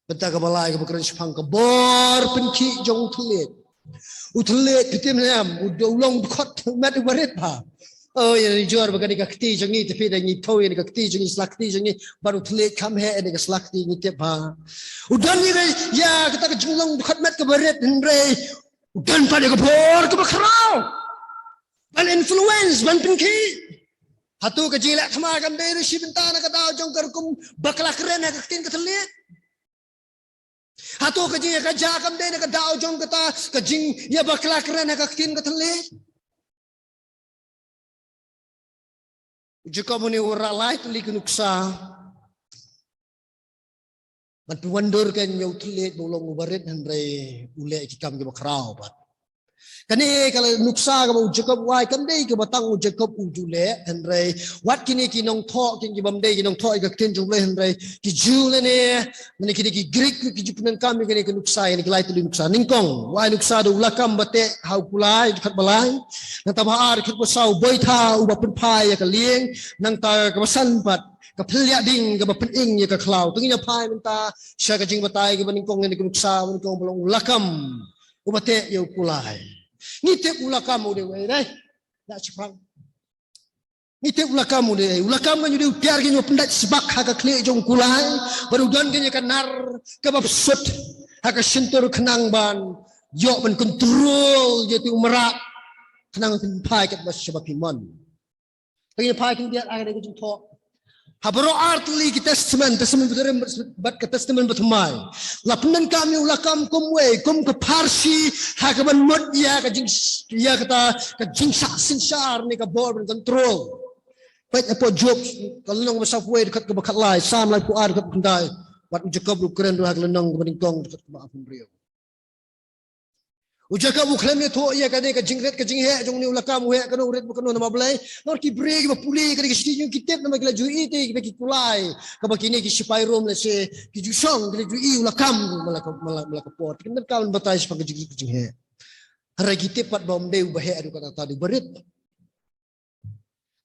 Benta ka balai ka bakran sepang ka bor penki jong utulit pitim nam udolong khot mat barit pa. Oh ya ni juar bagani ka kti jangi te pida ni toy ni ka kti jangi slakti jangi baru utulit kam he ni ka slakti ni te pa. Udan ni ya kita ka jolong khot mat ka barit hendre udan pada ka bor ka bakrau. Ban influence ban penki. Hatu ka jilak thama kam de si benta na ka daw jong kar kum bakla kren ka ktin ka tulit. Hatu ka jing ka jakam de ka daw jong kata ka jing ya bakla kren ka ktin ka tulit. Jika muni ora lai tuli kunuksa man puwandur kan yau tulit bolong ubarit handre ule ikam ke bakrau pat. Kani kalau nuksa ka Jacob wai kan dei ke batang Jacob ujule handre wat kini kinong tho kin ki bamde kinong tho ka kin jule handre ki jule ne mani kini ki Greek ki jupunan kami kini ke nuksa ini kelai tuli nuksa ningkong wai nuksa do ulakam bate hau kulai khat balai nang tabahar khat basau boitha uba penpai ka lieng nang ta ka basan pat ka phlia ding ka bapen ing ya ka klau tunginya pai menta sya ka jing batai ka ningkong ni ke nuksa ningkong bolong ulakam ubate yo kulai. Ni te ulakam udah wei dai, dah cepang. Ni te ulakam kan jadi biar gini pendat sebak haka klik jong kulai, baru dan gini kan nar kebab sut haka sentur kenang ban, yok men kontrol jadi umerak kenang pai kat bas sebab iman. Lagi pai kan biar akhirnya jong tok. Habaro artli ki testament beterim bat ke testament betemai. Lapunan kami ulakam kumwe kum ke parsi hakaban mud ya ka jing ya kata ka jing saksin syar ni ka bor ben control. Baik apa job kalau nang besar kuwe dekat ke bakat lai sam lai puar dekat kendai. Wat Jacob lu keren lu hak lenong ke beningkong dekat ke maafun rio. Jacob ukhlem ni tho ya kade ka jingret ka jinghe jong ni ulakam we ka no ret bukan nama blai nor ki breg ba puli ka ki sti kitep nama ki la jui te ki kulai ka ba kini ki sipai rom le se ki jusong ki jui ulakam malaka pot kin kaun batai sepak ka jinghe hara kitep pat bom de ba he adu kata tadi berit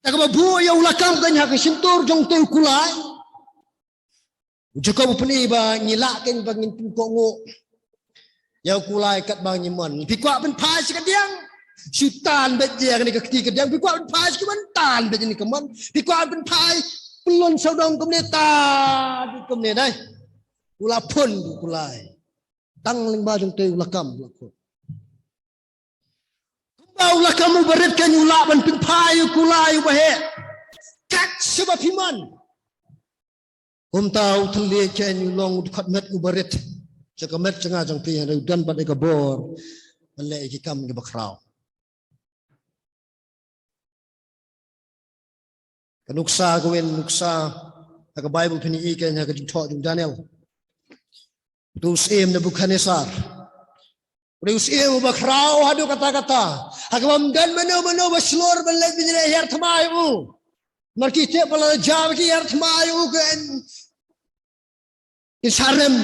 ta ka ba bu ya ulakam kan ha ka sintur jong te kulai Jacob puni ba ngilak ken ba ngin kongo Yau kulai kat bang nyiman. Pikwa ben pai sekadiang. Syutan bet dia ni ke kadiang. Pikwa ben pai sekementan bet ni keman. Pikwa ben pai pelon saudong kemeneta di kemenai. Ula pun kulai. Tang ling bajung te ulakam ulakam. Kumbau ulakam berit kan ula ben pai kulai bahe. Kat sebab iman. Kum tahu telik ken ulong dekat met ubarit. Cakamet cengah jang pi yang dan pada kabor melek ikam ke bakrau. Kanuksa kawin nuksa ka Bible pini ikan ka jithok jung Daniel. Dus em Nebukadnezar. Dus em bakrau hadu kata-kata. Hakam dan mano baslor melek binire yar thmayu. Markite pala jam ki yar thmayu kan. Isarem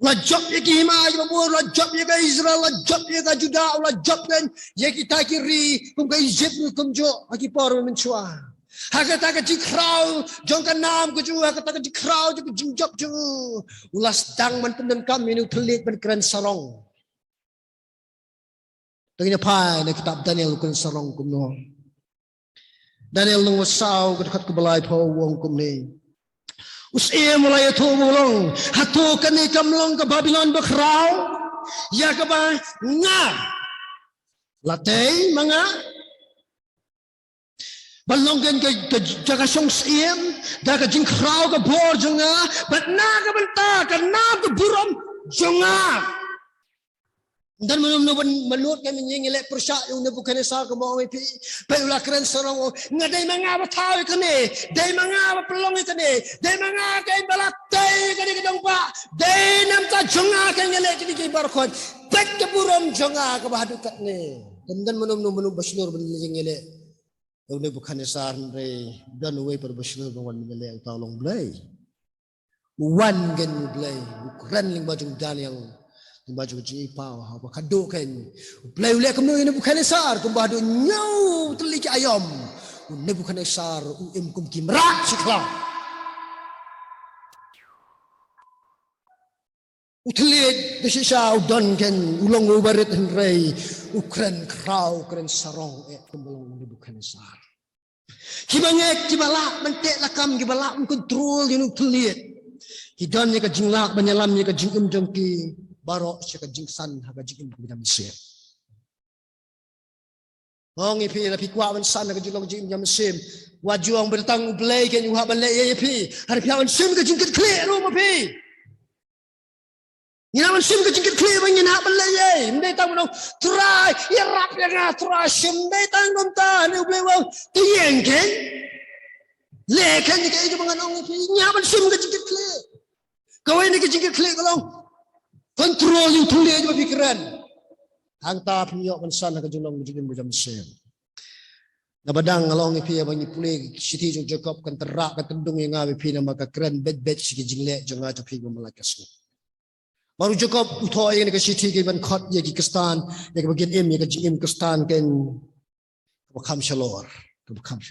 Lajab ya ki Himay, lajab ya ka Israel, lajab ya ka Juda, lajab kan ya kita kiri, kum ka Egypt, kum jo, aki por menchua. Hakata ka jikrau, jong ka nam ku ju, hakata ka jikrau, ju jingjok ju. Ulas tang man pendan kami ni telit man keren sarong. Tengina pai na kitab Daniel keren sarong kum no. Daniel nung wasau dekat ke balai pau wong kum ni. Usia mulai tu mulung, hatu kani kamlong ke Babylon bakrau, ya ke ba nga, latay mga, balonggan ke jaga song siem, jaga jing krau ke bor jonga, bat na ke benta ke nam ke buram jonga. Dan menurut kami nyengilek persyak yang Nebukadnezar ke bawah itu, pelulah keren sorong ngadai mangapa tahu kene, dai mangapa pelong kene, dai mangapa kai balatai kene ke dompa, dai namta jonga kan nyelek kini ke barkon, pek ke buram jonga ke bahadu katne. Dan menurut baslur nyengilek, Nebukadnezar re dan we per baslur bawan nyelek tolong belai, wan kan belai, keren ling baju Daniel. Baju ji pau apa kado kan play ulek kemno ini bukan esar kumbado nyau telik ayam ini bukan esar kum kimrak sikla Utlit desisa udan ken ulong ubarit henrei ukren krau kren sarong kembelong dibukan sar. Kibangek kibalak mentek lakam kibalak kontrol yang utlit. Hidan ni ka jinglak banyalam ni ka jingum jengki barok si ka jingsan ha ka jingum bidam se. Hong ipi la pikwa wan san ka jingong jingum jam sim. Wajuang bertang ublai ken uha balai ipi. Hari piawan sim ka jingkit kle rumah pi. Nginaman sim ka jingkit kle bang ngina balai ndai tang no try irap ya try sim ndai tang nom ta ne ublai wang tiyeng ken. Lekan ni ka ijo manganong ipi nginaman sim ka jingkit kle. Kawai ni ka jingkit kle kalong kontrol yung tuloy aja pikiran. Hang ta piyok mansan ka jingong jingum jam sim. Nabadang along ipi abang ipule siti jong Jacob kan terak kan tendung yang ngawi pi nama ka keren bed sigi jingle jong aja pi malakas. Baru Jacob utho yang ka siti ke ban khot ye ki Kistan ye ka bagian em ye ka jim Kistan ken ka kham shalor ka kham